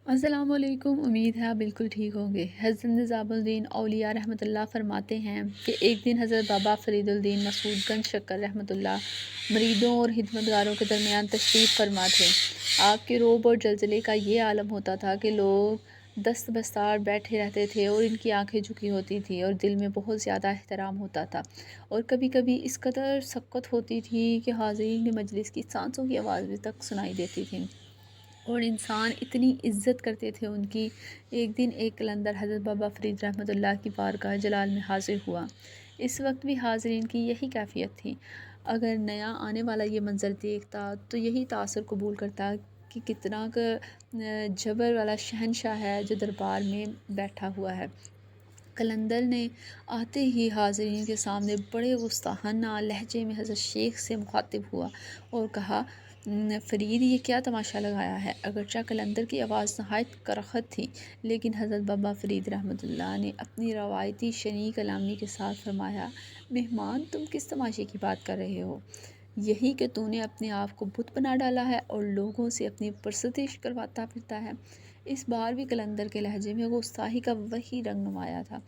السلام علیکم، امید ہے آپ بالکل ٹھیک ہوں گے۔ حضرت نظام الدین اولیاء رحمۃ اللہ فرماتے ہیں کہ ایک دن حضرت بابا فرید الدین مسعود گنج شکر رحمۃ اللہ مریدوں اور خدمتگاروں کے درمیان تشریف فرما تھے۔ آپ کے رعب اور زلزلے کا یہ عالم ہوتا تھا کہ لوگ دست بستار بیٹھے رہتے تھے اور ان کی آنکھیں جھکی ہوتی تھیں اور دل میں بہت زیادہ احترام ہوتا تھا، اور کبھی کبھی اس قدر سکت ہوتی تھی کہ حاضرین مجلس کی سانسوں کی آواز بھی تک سنائی دیتی تھی اور انسان اتنی عزت کرتے تھے ان کی۔ ایک دن ایک قلندر حضرت بابا فرید رحمۃ اللہ کی بارگاہ جلال میں حاضر ہوا۔ اس وقت بھی حاضرین کی یہی کیفیت تھی۔ اگر نیا آنے والا یہ منظر دیکھتا تو یہی تاثر قبول کرتا کہ کتنا جبر والا شہنشاہ ہے جو دربار میں بیٹھا ہوا ہے۔ قلندر نے آتے ہی حاضرین کے سامنے بڑے گستاخانہ لہجے میں حضرت شیخ سے مخاطب ہوا اور کہا، فرید یہ کیا تماشا لگایا ہے؟ اگرچہ قلندر کی آواز نہایت کرخت تھی، لیکن حضرت بابا فرید رحمۃ اللہ نے اپنی روایتی شنی کلامی کے ساتھ فرمایا، مہمان تم کس تماشے کی بات کر رہے ہو؟ یہی کہ تو نے اپنے آپ کو بت بنا ڈالا ہے اور لوگوں سے اپنی پرستش کرواتا پھرتا ہے۔ اس بار بھی قلندر کے لہجے میں گستاخی کا وہی رنگ نمایاں تھا،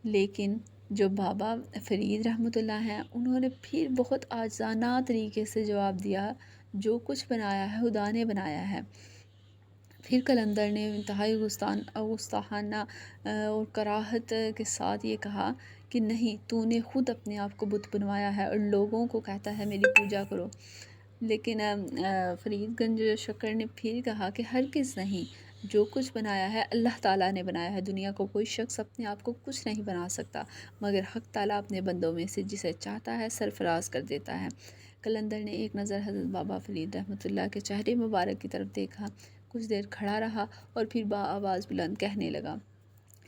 لیکن جو بابا فرید رحمۃ اللہ ہیں انہوں نے پھر بہت عاجزانہ طریقے سے جواب دیا، جو کچھ بنایا ہے خدا نے بنایا ہے۔ پھر قلندر نے انتہائی گستاخانہ اور کراہت کے ساتھ یہ کہا کہ نہیں، تو نے خود اپنے آپ کو بت بنوایا ہے اور لوگوں کو کہتا ہے میری پوجا کرو۔ لیکن فرید گنج شکر نے پھر کہا کہ ہرگز نہیں، جو کچھ بنایا ہے اللہ تعالیٰ نے بنایا ہے۔ دنیا کو کوئی شخص اپنے آپ کو کچھ نہیں بنا سکتا، مگر حق تعالیٰ اپنے بندوں میں سے جسے چاہتا ہے سرفراز کر دیتا ہے۔ قلندر نے ایک نظر حضرت بابا فرید رحمۃ اللہ کے چہرے مبارک کی طرف دیکھا، کچھ دیر کھڑا رہا اور پھر بآواز بلند کہنے لگا،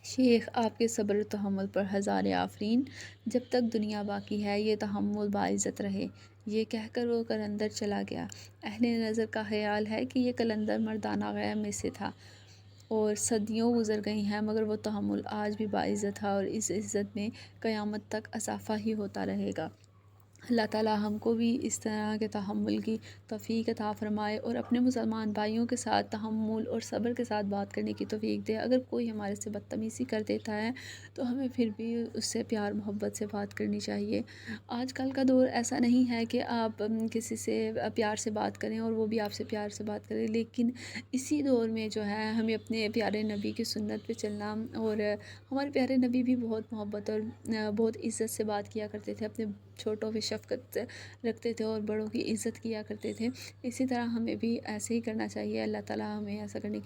شیخ آپ کے صبر و تحمل پر ہزار آفرین، جب تک دنیا باقی ہے یہ تحمل باعزت رہے۔ یہ کہہ کر وہ قلندر چلا گیا۔ اہل نظر کا خیال ہے کہ یہ قلندر مردانہ غیب میں سے تھا اور صدیوں گزر گئی ہیں، مگر وہ تحمل آج بھی باعزت تھا اور اس عزت میں قیامت تک اضافہ ہی ہوتا رہے گا۔ اللہ تعالیٰ ہم کو بھی اس طرح کے تحمل کی توفیق عطا فرمائے اور اپنے مسلمان بھائیوں کے ساتھ تحمل اور صبر کے ساتھ بات کرنے کی توفیق دے۔ اگر کوئی ہمارے سے بدتمیزی کر دیتا ہے تو ہمیں پھر بھی اس سے پیار محبت سے بات کرنی چاہیے۔ آج کل کا دور ایسا نہیں ہے کہ آپ کسی سے پیار سے بات کریں اور وہ بھی آپ سے پیار سے بات کرے، لیکن اسی دور میں جو ہے ہمیں اپنے پیارے نبی کی سنت پہ چلنا، اور ہمارے پیارے نبی بھی بہت محبت اور بہت عزت سے بات کیا کرتے تھے، اپنے چھوٹوں پہ شفقت رکھتے تھے اور بڑوں کی عزت کیا کرتے تھے۔ اسی طرح ہمیں بھی ایسے ہی کرنا چاہیے۔ اللہ تعالیٰ ہمیں ایسا کرنے کی